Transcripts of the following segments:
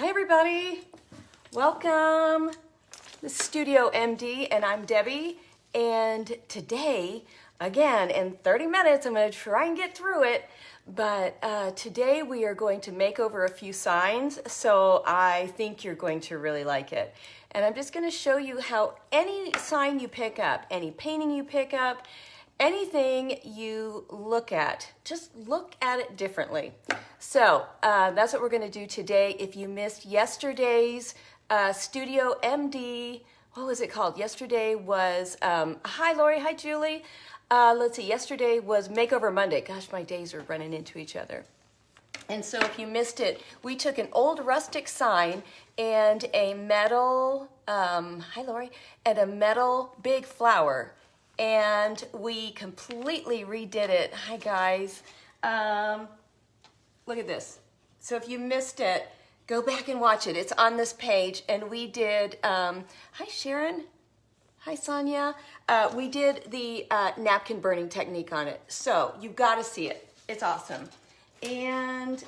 Hi everybody, welcome. This is Studio MD and I'm Debbie, and today, again, in 30 minutes, I'm going to try and get through it, but today we are going to make over a few signs, so I think you're going to really like it. And I'm just going to show you how any sign you pick up, any painting you pick up, anything you look at, just look at it differently. So that's what we're going to do today. If you missed yesterday's Studio MD, what was it called? Yesterday was, hi Lori, hi Julie. Let's see, yesterday was Makeover Monday. Gosh, my days are running into each other. And so if you missed it, we took an old rustic sign and a metal, hi Lori, and a metal big flower. And we completely redid it. Hi guys. Look at this. So if you missed it, go back and watch it. It's on this page. And we did, hi Sharon. Hi Sonia. We did the napkin burning technique on it. So you've got to see it. It's awesome. And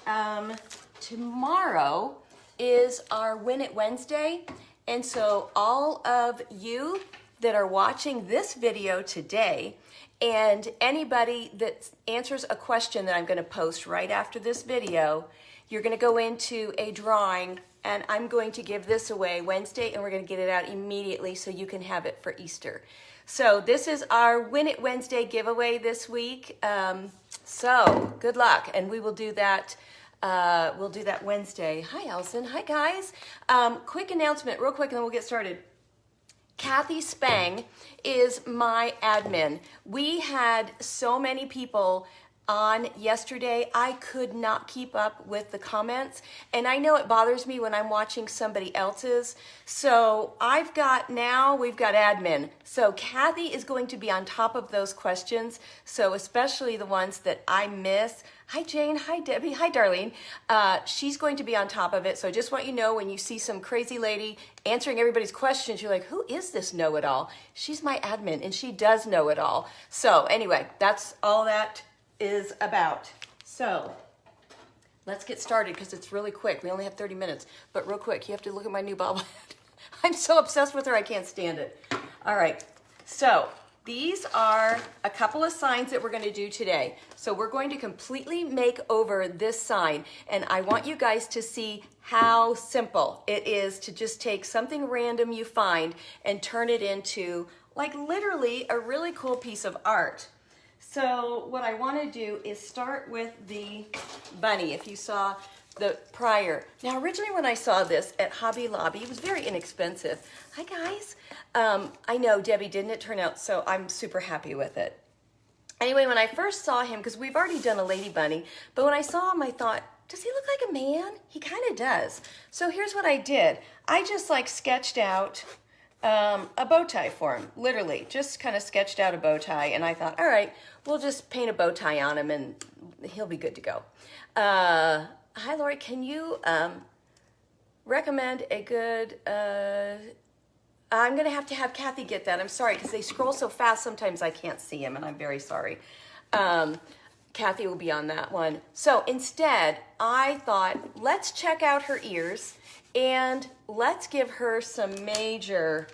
tomorrow is our Win It Wednesday. And so all of you that are watching this video today, and anybody that answers a question that I'm going to post right after this video, you're going to go into a drawing, and I'm going to give this away Wednesday, and we're going to get it out immediately so you can have it for Easter. So this is our Win It Wednesday giveaway this week. So good luck, and we will do that. We'll do that Wednesday. Hi, Allison. Hi, guys. Quick announcement, real quick, and then we'll get started. Kathy Spang is my admin. We had so many people on yesterday, I could not keep up with the comments, and I know it bothers me when I'm watching somebody else's. So we've got admin. So Kathy is going to be on top of those questions, so especially the ones that I miss. Hi Jane, hi Debbie, hi Darlene. She's going to be on top of it, so I just want you to know when you see some crazy lady answering everybody's questions, you're like, who is this know-it-all? She's my admin, and she does know it all. So anyway, that's all that is about. So let's get started because it's really quick. We only have 30 minutes, but real quick, you have to look at my new bobblehead. I'm so obsessed with her, I can't stand it. All right, so these are a couple of signs that we're going to do today. So we're going to completely make over this sign, and I want you guys to see how simple it is to just take something random you find and turn it into like literally a really cool piece of art. So what I want to do is start with the bunny. If you saw the prior. Now originally when I saw this at Hobby Lobby, it was very inexpensive. Hi guys. I know, Debbie, didn't it turn out? So I'm super happy with it. Anyway, when I first saw him, because we've already done a lady bunny, but when I saw him I thought, does he look like a man? He kind of does. So here's what I did. I just like sketched out a bow tie for him, literally just kind of sketched out a bow tie, and I thought, all right, we'll just paint a bow tie on him and he'll be good to go. Hi Lori, can you recommend a good, I'm gonna have to have Kathy get that, I'm sorry, because they scroll so fast sometimes I can't see them, and I'm very sorry. Kathy will be on that one. So instead, I thought, let's check out her ears and let's give her some major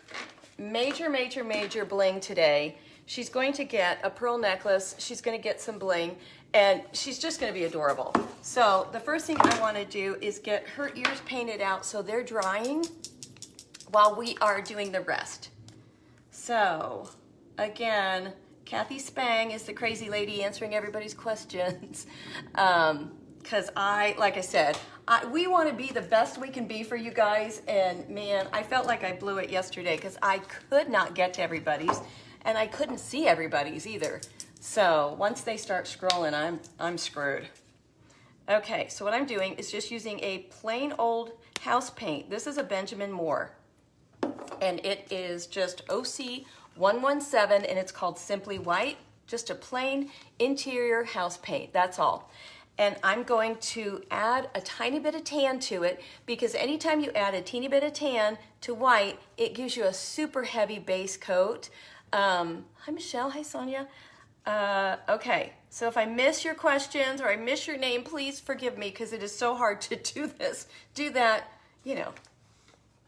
bling today. She's going to get a pearl necklace, she's going to get some bling, and she's just going to be adorable. So the first thing I want to do is get her ears painted out so they're drying while we are doing the rest. So again, Kathy Spang is the crazy lady answering everybody's questions. Because like I said, we want to be the best we can be for you guys, and man, I felt like I blew it yesterday because I could not get to everybody's, and I couldn't see everybody's either. So once they start scrolling, I'm screwed. Okay, so what I'm doing is just using a plain old house paint. This is a Benjamin Moore, and it is just OC 117, and it's called Simply White. Just a plain interior house paint, that's all. And I'm going to add a tiny bit of tan to it, because anytime you add a teeny bit of tan to white, it gives you a super heavy base coat. Hi Michelle, hi Sonia. Okay, so if I miss your questions or I miss your name, please forgive me, because it is so hard to do that you know,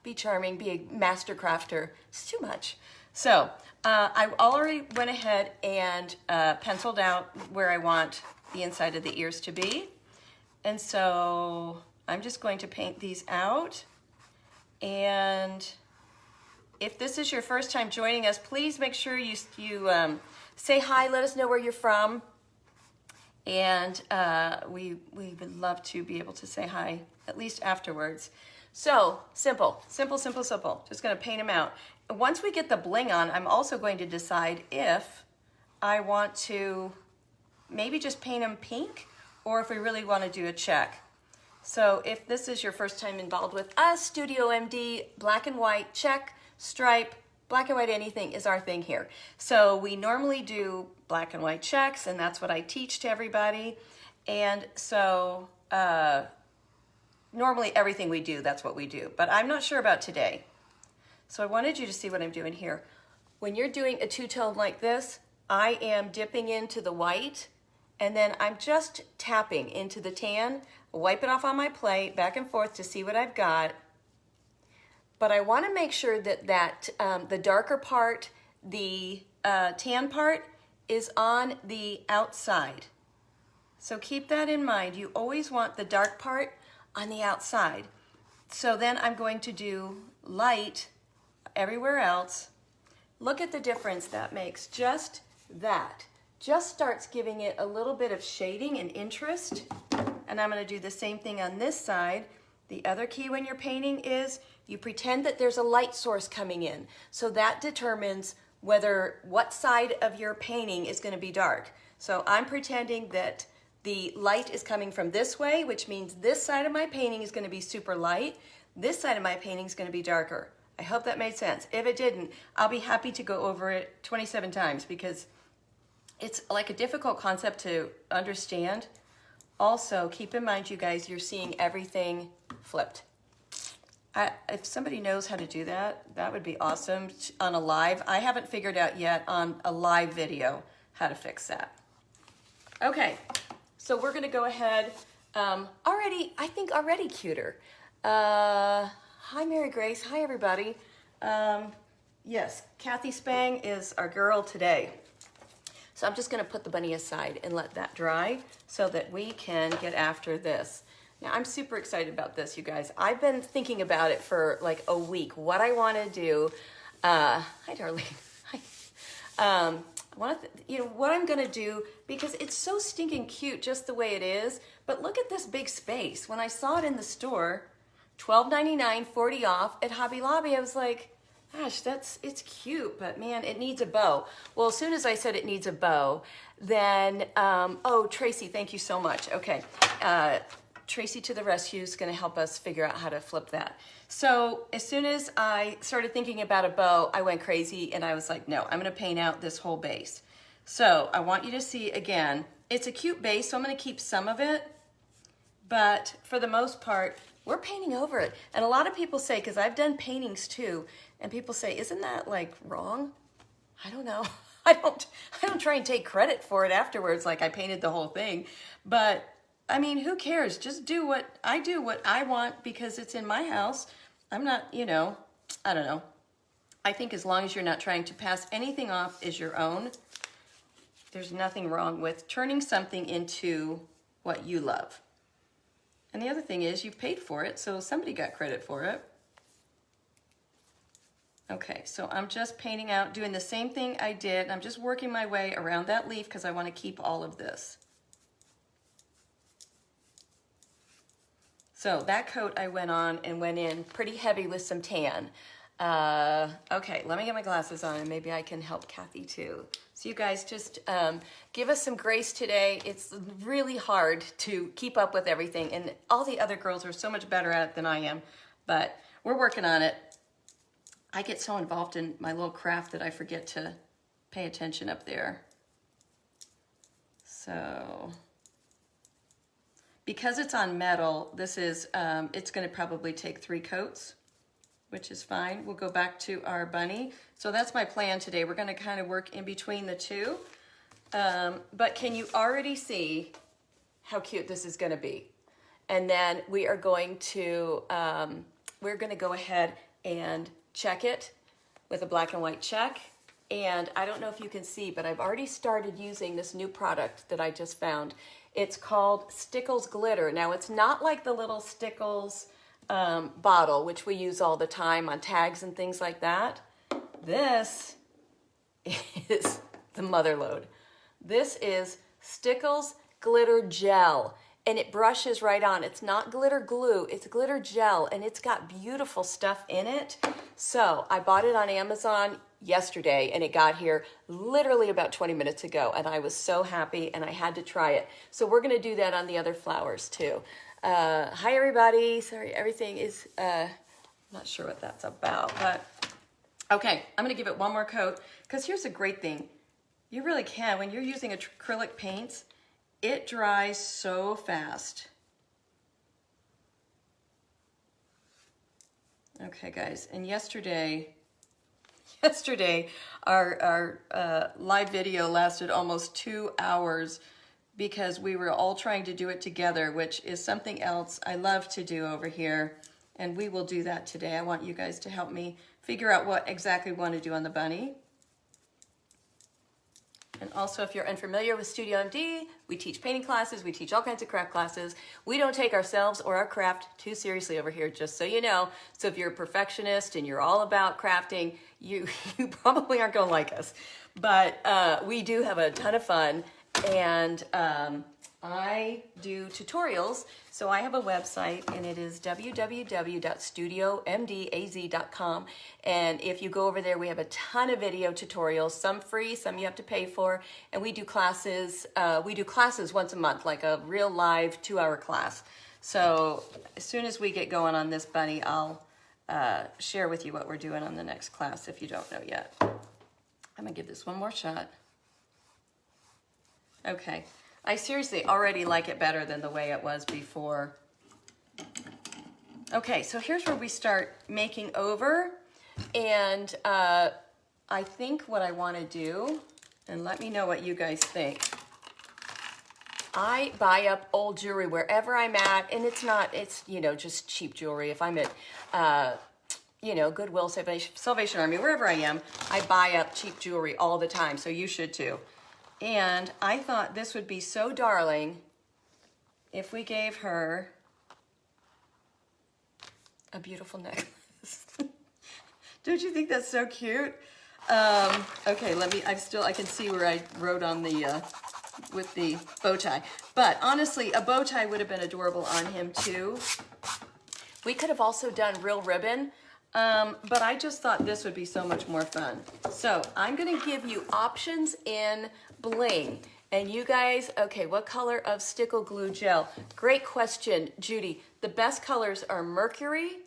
be charming, be a master crafter. It's too much. So I already went ahead and penciled out where I want the inside of the ears to be. And so I'm just going to paint these out. And if this is your first time joining us, please make sure you say hi, let us know where you're from. And we would love to be able to say hi, at least afterwards. So simple. Just gonna paint them out. Once we get the bling on, I'm also going to decide if I want to maybe just paint them pink or if we really want to do a check. So if this is your first time involved with us, Studio MD, black and white, check, stripe, black and white anything is our thing here. So we normally do black and white checks, and that's what I teach to everybody. And so normally everything we do, that's what we do. But I'm not sure about today. So I wanted you to see what I'm doing here. When you're doing a two-tone like this, I am dipping into the white, and then I'm just tapping into the tan, wipe it off on my plate, back and forth to see what I've got. But I want to make sure that the darker part, the tan part, is on the outside. So keep that in mind. You always want the dark part on the outside. So then I'm going to do light everywhere else. Look at the difference that makes. Just that. Just starts giving it a little bit of shading and interest. And I'm going to do the same thing on this side. The other key when you're painting is you pretend that there's a light source coming in. So that determines what side of your painting is going to be dark. So I'm pretending that the light is coming from this way, which means this side of my painting is going to be super light. This side of my painting is going to be darker. I hope that made sense. If it didn't, I'll be happy to go over it 27 times because it's like a difficult concept to understand. Also, keep in mind, you guys, you're seeing everything flipped. If somebody knows how to do that, that would be awesome on a live. I haven't figured out yet on a live video how to fix that. Okay, so we're gonna go ahead. I think already cuter. Hi, Mary Grace. Hi, everybody. Yes, Kathy Spang is our girl today. So I'm just gonna put the bunny aside and let that dry so that we can get after this. Now I'm super excited about this, you guys. I've been thinking about it for like a week, what I wanna do. Hi, Darlene. Hi. What I'm gonna do, because it's so stinking cute just the way it is, but look at this big space. When I saw it in the store, $12.99, 40 off at Hobby Lobby, I was like, gosh, it's cute, but man, it needs a bow. Well, as soon as I said it needs a bow, then, oh, Tracy, thank you so much. Okay, Tracy to the rescue is gonna help us figure out how to flip that. So as soon as I started thinking about a bow, I went crazy and I was like, no, I'm gonna paint out this whole base. So I want you to see again, it's a cute base, so I'm gonna keep some of it, but for the most part, we're painting over it. And a lot of people say, because I've done paintings too, and people say, isn't that like wrong? I don't know. I don't try and take credit for it afterwards, like I painted the whole thing. But I mean, who cares? Just do what I want because it's in my house. I'm not, I don't know. I think as long as you're not trying to pass anything off as your own, there's nothing wrong with turning something into what you love. And the other thing is you've paid for it, so somebody got credit for it. Okay, so I'm just painting out, doing the same thing I did. I'm just working my way around that leaf because I want to keep all of this. So that coat I went on and went in pretty heavy with some tan. Okay, let me get my glasses on and maybe I can help Kathy too. So you guys just give us some grace today. It's really hard to keep up with everything and all the other girls are so much better at it than I am, but we're working on it. I get so involved in my little craft that I forget to pay attention up there. So, because it's on metal, this is, it's gonna probably take 3 coats, which is fine. We'll go back to our bunny. So that's my plan today. We're gonna kind of work in between the two. But can you already see how cute this is gonna be? And then we are going to we're gonna go ahead and check it with a black and white check. And I don't know if you can see, but I've already started using this new product that I just found. It's called Stickles Glitter. Now, it's not like the little Stickles bottle, which we use all the time on tags and things like that. This is the mother lode. This is Stickles Glitter Gel, and it brushes right on. It's not glitter glue, it's glitter gel, and it's got beautiful stuff in it. So I bought it on Amazon yesterday, and it got here literally about 20 minutes ago, and I was so happy, and I had to try it. So we're gonna do that on the other flowers too. Hi everybody, sorry, everything is, not sure what that's about, but okay, I'm gonna give it one more coat, because here's a great thing. You really can, when you're using acrylic paints, it dries so fast. Okay guys, and yesterday our live video lasted almost 2 hours because we were all trying to do it together, which is something else I love to do over here. And we will do that today. I want you guys to help me figure out what exactly we want to do on the bunny. And also, if you're unfamiliar with Studio MD, we teach painting classes, we teach all kinds of craft classes. We don't take ourselves or our craft too seriously over here, just so you know. So if you're a perfectionist and you're all about crafting, you probably aren't gonna like us. But we do have a ton of fun, and I do tutorials. So I have a website, and it is www.studiomdaz.com. And if you go over there, we have a ton of video tutorials, some free, some you have to pay for. And we do classes. We do classes once a month, like a real live 2-hour class. So as soon as we get going on this bunny, I'll share with you what we're doing on the next class if you don't know yet. I'm gonna give this one more shot. Okay. I seriously already like it better than the way it was before. Okay, so here's where we start making over. And I think what I want to do, and let me know what you guys think. I buy up old jewelry wherever I'm at, and it's, you know, just cheap jewelry. If I'm at, you know, Goodwill, Salvation Army, wherever I am, I buy up cheap jewelry all the time, so you should too. And I thought this would be so darling if we gave her a beautiful necklace. Don't you think that's so cute? Okay, I can see where I wrote on the, with the bow tie. But honestly, a bow tie would have been adorable on him too. We could have also done real ribbon, but I just thought this would be so much more fun. So I'm gonna give you options in bling. And you guys, okay, what color of stickle glue gel? Great question, Judy. The best colors are mercury.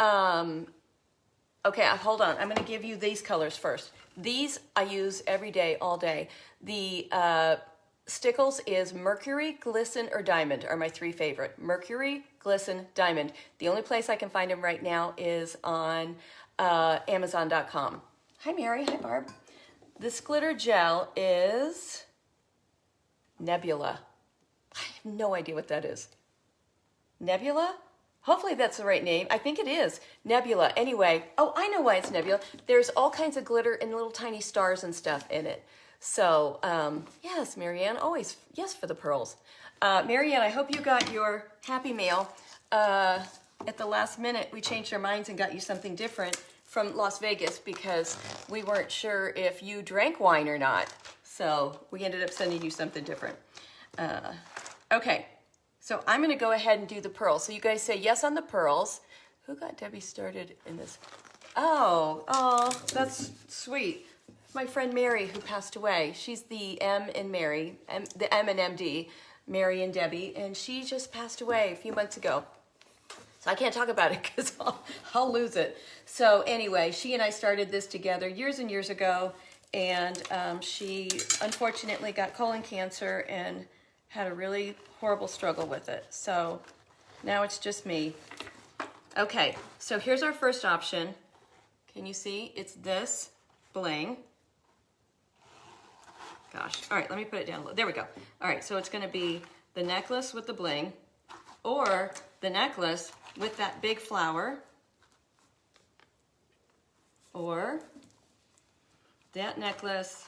Okay, hold on. I'm gonna give you these colors first. These I use every day, all day. The Stickles is mercury, glisten, or diamond are my 3 favorite. Mercury, glisten, diamond. The only place I can find them right now is on Amazon.com. Hi, Mary. Hi, Barb. This glitter gel is Nebula. I have no idea what that is. Nebula? Hopefully that's the right name. I think it is. Nebula. Anyway, oh, I know why it's Nebula. There's all kinds of glitter and little tiny stars and stuff in it. So, yes, Marianne, always yes for the pearls. Marianne, I hope you got your Happy Mail. At the last minute, we changed our minds and got you something different from Las Vegas because we weren't sure if you drank wine or not. So we ended up sending you something different. Okay, so I'm gonna go ahead and do the pearls. So you guys say yes on the pearls. Who got Debbie started in this? Oh, that's sweet. My friend Mary, who passed away. She's the M in Mary, the M and MD, Mary and Debbie, and she just passed away a few months ago. So I can't talk about it because I'll lose it. So anyway, she and I started this together years and years ago, and she unfortunately got colon cancer and had a really horrible struggle with it. So now it's just me. Okay, so here's our first option. Can you see? It's this bling. Gosh, all right, let me put it down a little. There we go. All right, so it's gonna be the necklace with the bling, or the necklace with that big flower, or that necklace.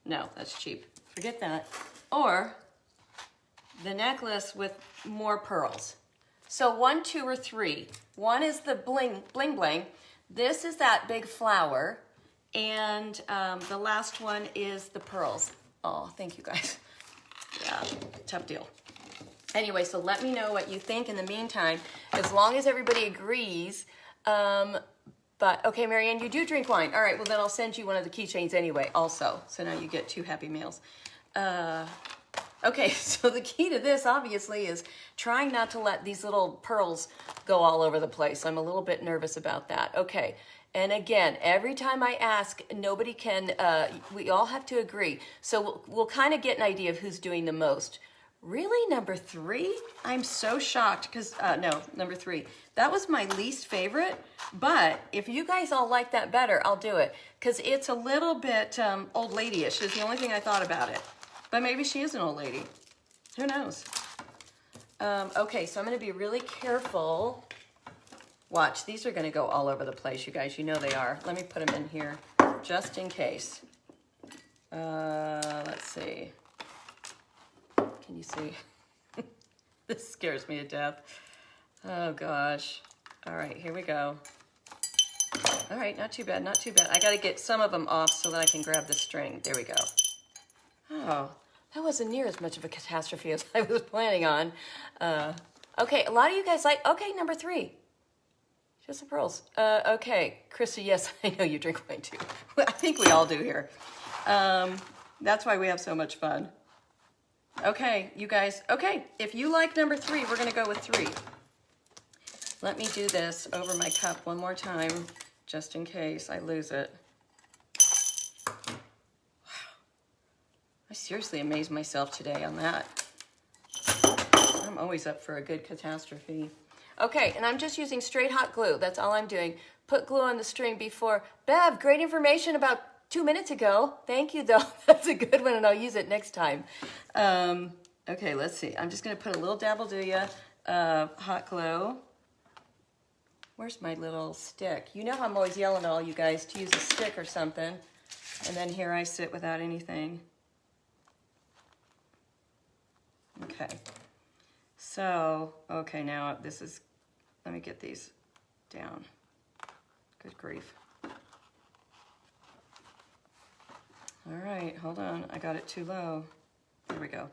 No, that's cheap. Forget that. Or the necklace with more pearls. So 1, 2, or 3. 1 is the bling bling. This is that big flower. And the last one is the pearls. Oh, thank you guys. Yeah, tough deal. Anyway, so let me know what you think in the meantime, as long as everybody agrees. But, okay, Marianne, you do drink wine. All right, well, then I'll send you one of the keychains anyway, also. So now you get 2 happy meals. Okay, so the key to this, obviously, is trying not to let these little pearls go all over the place. I'm a little bit nervous about that. Okay, and again, every time I ask, nobody can, we all have to agree. So we'll kind of get an idea of who's doing the most. Really, number 3? I'm so shocked because, no, number 3. That was my least favorite, but if you guys all like that better, I'll do it. Because it's a little bit old lady-ish is the only thing I thought about it. But maybe she is an old lady. Who knows? Okay, so I'm going to be really careful. Watch, these are going to go all over the place, you guys. You know they are. Let me put them in here just in case. Let's see. Can you see? This scares me to death. Oh, gosh. All right, here we go. All right, not too bad, not too bad. I got to get some of them off so that I can grab the string. There we go. Oh, that wasn't near as much of a catastrophe as I was planning on. Okay, a lot of you guys like, okay, number 3. Just the pearls. Okay, Krista, yes, I know you drink wine too. I think we all do here. That's why we have so much fun. Okay, you guys, okay, if you like number 3, we're gonna go with 3. Let me do this over my cup one more time, just in case I lose it. I seriously amazed myself today on that. I'm always up for a good catastrophe. Okay, and I'm just using straight hot glue. That's all I'm doing. Put glue on the string before. Bev, great information about 2 minutes ago. Thank you, though. That's a good one, and I'll use it next time. Okay, let's see. I'm just going to put a little dabble-do-ya of hot glue. Where's my little stick? You know how I'm always yelling at all you guys to use a stick or something. And then here I sit without anything. Okay. So, okay, now this is, let me get these down. Good grief. All right, hold on. I got it too low. There we go.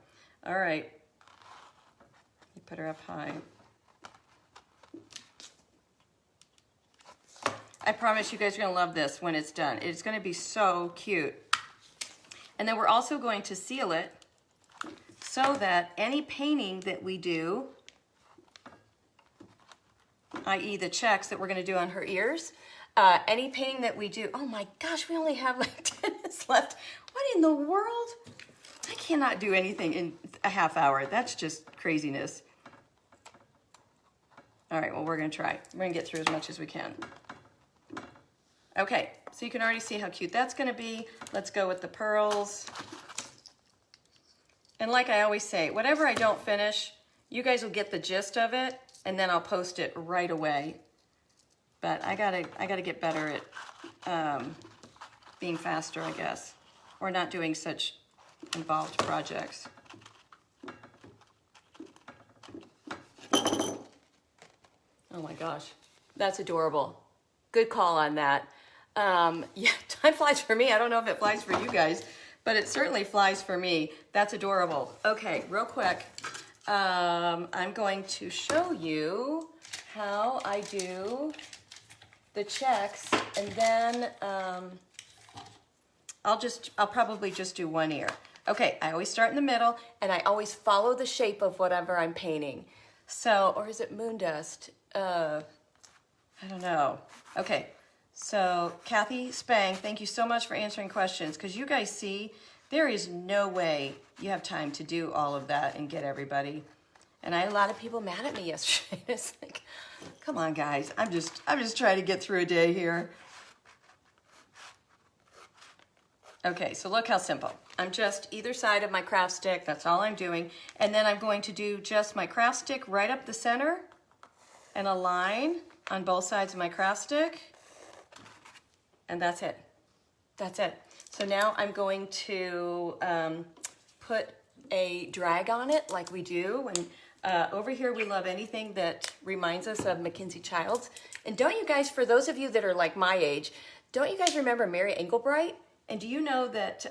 All right. You put her up high. I promise you guys are going to love this when it's done. It's going to be so cute. And then we're also going to seal it so that any painting that we do, i.e. the checks that we're going to do on her ears, any painting that we do, oh my gosh, we only have like 10 minutes left. What in the world? I cannot do anything in a half hour. That's just craziness. All right, well, we're going to try. We're going to get through as much as we can. Okay, so you can already see how cute that's going to be. Let's go with the pearls. And like I always say, whatever I don't finish, you guys will get the gist of it, and then I'll post it right away. But I gotta get better at being faster, I guess, or not doing such involved projects. Oh my gosh, that's adorable. Good call on that. Yeah, time flies for me. I don't know if it flies for you guys, but it certainly flies for me. That's adorable. Okay, real quick, I'm going to show you how I do the checks, and then I'll probably just do one ear. Okay, I always start in the middle, and I always follow the shape of whatever I'm painting. So, or is it moon dust? I don't know. Okay, so Kathy Spang, thank you so much for answering questions, because you guys see, there is no way you have time to do all of that and get everybody. And I had a lot of people mad at me yesterday. It's like, come on, guys. I'm just trying to get through a day here. Okay, so look how simple. I'm just either side of my craft stick. That's all I'm doing. And then I'm going to do just my craft stick right up the center and a line on both sides of my craft stick. And that's it. That's it. So now I'm going to put a drag on it like we do. And over here we love anything that reminds us of Mackenzie Childs. And don't you guys, for those of you that are like my age, don't you guys remember Mary Englebright? And do you know that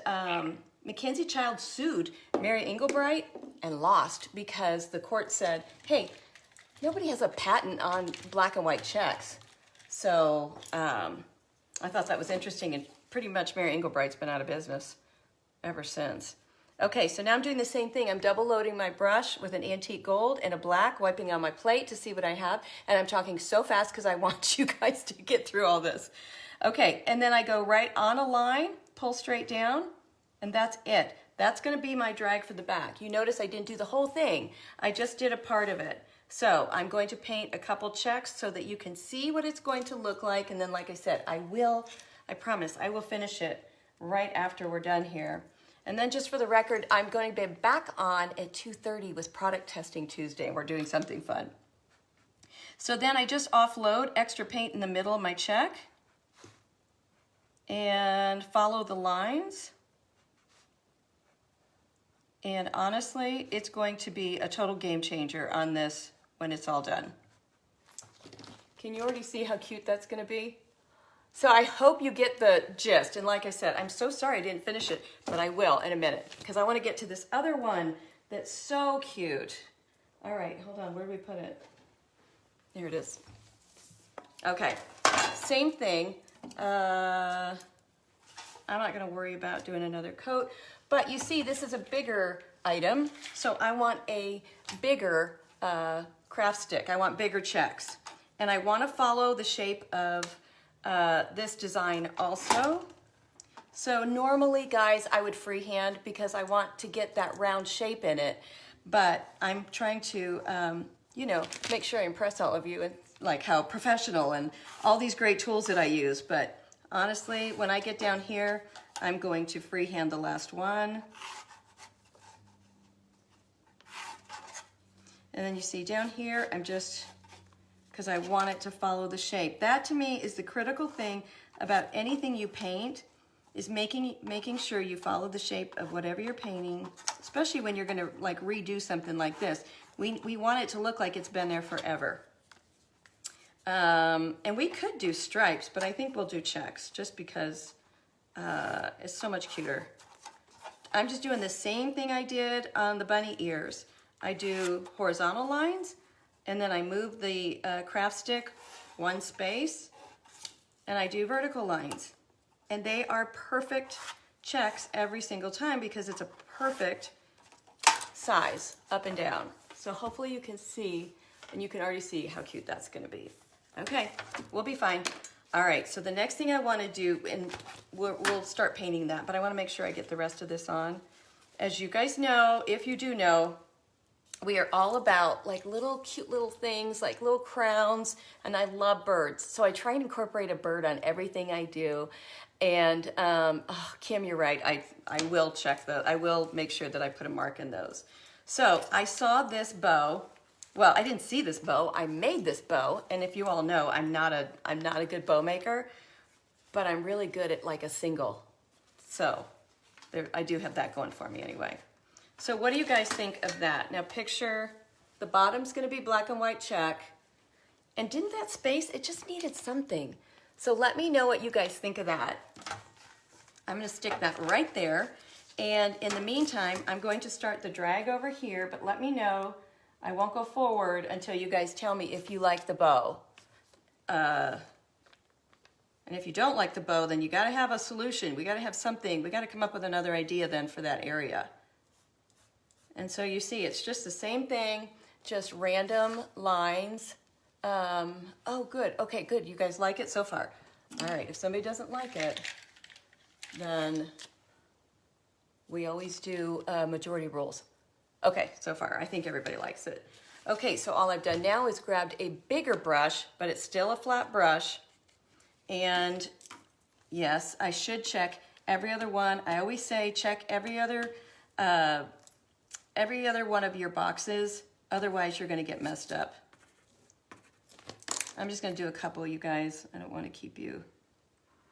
Mackenzie Childs sued Mary Englebright and lost because the court said, hey, nobody has a patent on black and white checks. So I thought that was interesting, and pretty much Mary Englebright's been out of business ever since. Okay, so now I'm doing the same thing. I'm double loading my brush with an antique gold and a black, wiping on my plate to see what I have. And I'm talking so fast because I want you guys to get through all this. Okay, and then I go right on a line, pull straight down, and that's it. That's gonna be my drag for the back. You notice I didn't do the whole thing. I just did a part of it. So I'm going to paint a couple checks so that you can see what it's going to look like. And then, like I said, I promise, I will finish it right after we're done here. And then just for the record, I'm going to be back on at 2:30 with Product Testing Tuesday, and we're doing something fun. So then I just offload extra paint in the middle of my check and follow the lines. And honestly, it's going to be a total game changer on this when it's all done. Can you already see how cute that's gonna be? So I hope you get the gist. And like I said, I'm so sorry I didn't finish it, but I will in a minute because I wanna get to this other one that's so cute. All right, hold on, where do we put it? There it is. Okay, same thing. I'm not gonna worry about doing another coat, but you see this is a bigger item, so I want a bigger craft stick. I want bigger checks. And I want to follow the shape of this design also. So normally, guys, I would freehand because I want to get that round shape in it. But I'm trying to, you know, make sure I impress all of you and like how professional and all these great tools that I use. But honestly, when I get down here, I'm going to freehand the last one. And then you see down here, I'm just, because I want it to follow the shape. That to me is the critical thing about anything you paint, is making sure you follow the shape of whatever you're painting, especially when you're gonna like redo something like this. We want it to look like it's been there forever. And we could do stripes, but I think we'll do checks just because it's so much cuter. I'm just doing the same thing I did on the bunny ears. I do horizontal lines, and then I move the craft stick one space, and I do vertical lines. And they are perfect checks every single time because it's a perfect size up and down. So hopefully you can see, and you can already see how cute that's gonna be. Okay, we'll be fine. All right, so the next thing I wanna do, and we'll start painting that, but I wanna make sure I get the rest of this on. As you guys know, if you do know, we are all about like little cute little things, like little crowns, and I love birds. So I try and incorporate a bird on everything I do. And oh, Kim, you're right. I will check those. I will make sure that I put a mark in those. So I saw this bow. Well, I didn't see this bow. I made this bow. And if you all know, I'm not a good bow maker, but I'm really good at like a single. So there, I do have that going for me anyway. So what do you guys think of that? Now picture the bottom's gonna be black and white check. And didn't that space, it just needed something. So let me know what you guys think of that. I'm gonna stick that right there. And in the meantime, I'm going to start the drag over here, but let me know. I won't go forward until you guys tell me if you like the bow. And if you don't like the bow, then you gotta have a solution. We gotta have something. We gotta come up with another idea then for that area. And so you see, it's just the same thing, just random lines. Oh, good. Okay, good. You guys like it so far. All right, if somebody doesn't like it, then we always do majority rules. Okay, so far, I think everybody likes it. Okay, so all I've done now is grabbed a bigger brush, but it's still a flat brush. And yes, I should check every other one. I always say check every other one of your boxes, otherwise you're gonna get messed up. I'm just gonna do a couple, you guys. I don't wanna keep you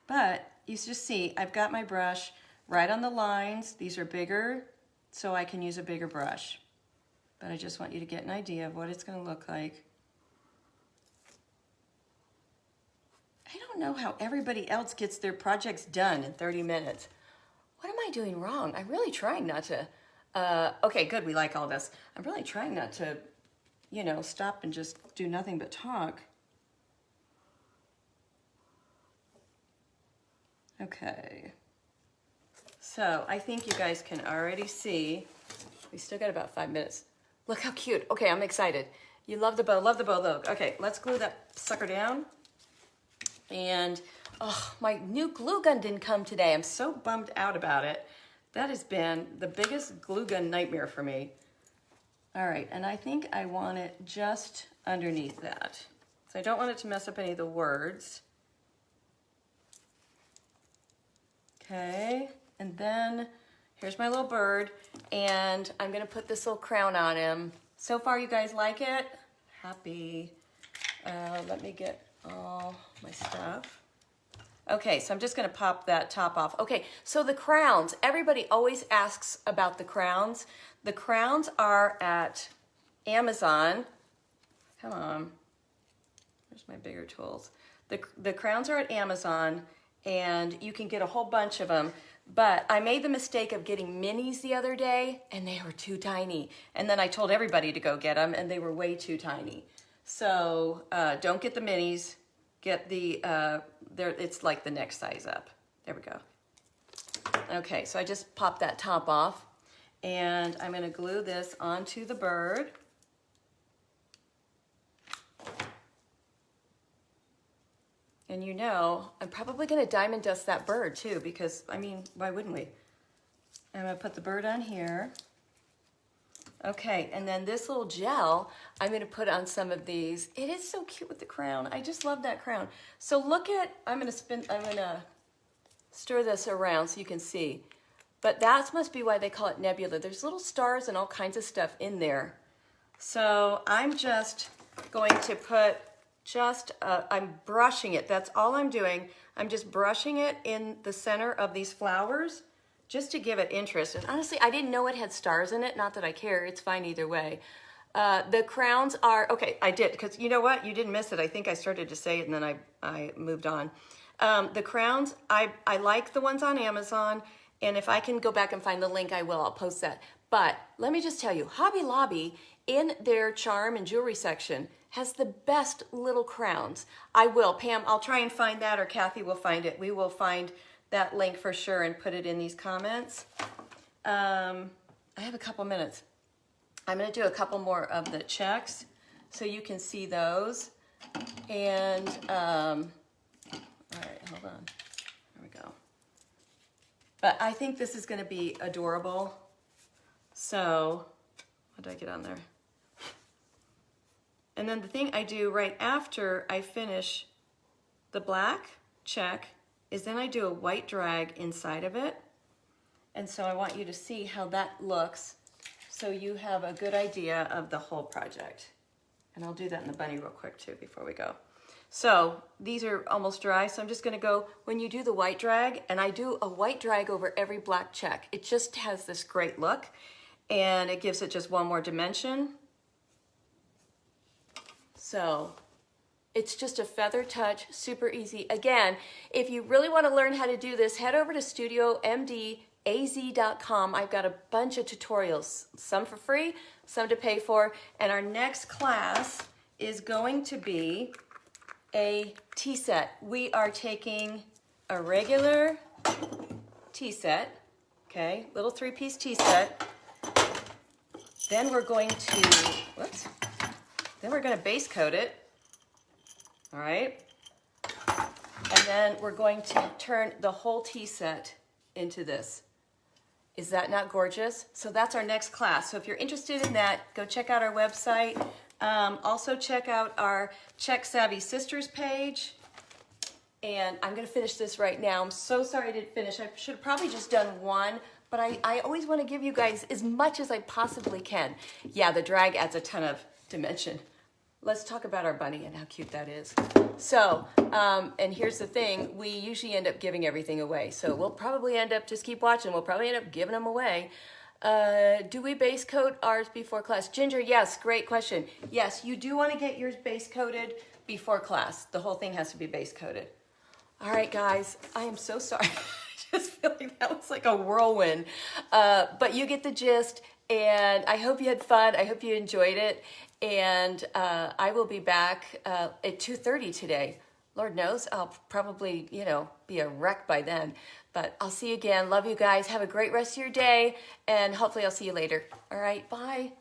But you just see, I've got my brush right on the lines. These are bigger, so I can use a bigger brush. But I just want you to get an idea of what it's going to look like. I don't know how everybody else gets their projects done in 30 minutes. What am I doing wrong? I'm really trying not to, okay, good, we like all this. I'm really trying not to, you know, stop and just do nothing but talk. Okay. So I think you guys can already see, we still got about 5 minutes. Look how cute. Okay, I'm excited. You love the bow, love the bow, look. Okay, let's glue that sucker down. And, oh, my new glue gun didn't come today. I'm so bummed out about it. That has been the biggest glue gun nightmare for me. All right, and I think I want it just underneath that. So I don't want it to mess up any of the words. Okay, and then here's my little bird, and I'm gonna put this little crown on him. So far, you guys like it? Happy. Let me get all my stuff. Okay, so I'm just gonna pop that top off. Okay, so the crowns, everybody always asks about the crowns. The crowns are at Amazon. Come on, where's my bigger tools? The crowns are at Amazon, and you can get a whole bunch of them. But I made the mistake of getting minis the other day, and they were too tiny. And then I told everybody to go get them, and they were way too tiny. So don't get the minis. Get the, it's like the next size up. There we go. Okay, so I just popped that top off, and I'm gonna glue this onto the bird. And you know, I'm probably gonna diamond dust that bird too, because, I mean, why wouldn't we? I'm gonna put the bird on here. Okay, and then this little gel, I'm gonna put on some of these. It is so cute with the crown. I just love that crown. So look at, I'm gonna stir this around so you can see. But that must be why they call it nebula. There's little stars and all kinds of stuff in there. So I'm just going to put I'm brushing it. That's all I'm doing. I'm just brushing it in the center of these flowers just to give it interest. And honestly, I didn't know it had stars in it. Not that I care. It's fine either way. The crowns are, okay, I did, because you know what? You didn't miss it. I think I started to say it and then I moved on. The crowns, I like the ones on Amazon. And if I can go back and find the link, I will. I'll post that. But let me just tell you, Hobby Lobby, in their charm and jewelry section, has the best little crowns. I will, Pam, I'll try and find that, or Kathy will find it. We will find that link for sure and put it in these comments. I have a couple minutes. I'm gonna do a couple more of the checks so you can see those. And, all right, hold on, there we go. But I think this is gonna be adorable. So, what did I get on there? And then the thing I do right after I finish the black check is then I do a white drag inside of it. And so I want you to see how that looks so you have a good idea of the whole project. And I'll do that in the bunny real quick too before we go. So these are almost dry, so I'm just gonna go, when you do the white drag, and I do a white drag over every black check, it just has this great look, and it gives it just one more dimension. So it's just a feather touch, super easy. Again, if you really want to learn how to do this, head over to studiomdaz.com. I've got a bunch of tutorials, some for free, some to pay for. And our next class is going to be a tea set. We are taking a regular tea set, okay, little 3-piece tea set. Then we're going to, then we're going to base coat it. All right. And then we're going to turn the whole tea set into this. Is that not gorgeous? So that's our next class. So if you're interested in that, go check out our website. Also check out our Check Savvy Sisters page. And I'm going to finish this right now. I'm so sorry I didn't finish. I should have probably just done one, but I always want to give you guys as much as I possibly can. Yeah, the drag adds a ton of dimension. let's talk about our bunny and how cute that is. So, and here's the thing, we usually end up giving everything away. So we'll probably end up, just keep watching, we'll probably end up giving them away. Do we base coat ours before class? Ginger, yes, great question. Yes, you do want to get yours base coated before class. The whole thing has to be base coated. All right, guys, I am so sorry. I just feel like that was like a whirlwind. But you get the gist, and I hope you had fun. I hope you enjoyed it. And I will be back at 2:30 today. Lord knows, I'll probably, be a wreck by then. But I'll see you again. Love you guys. Have a great rest of your day. And hopefully I'll see you later. All right, bye.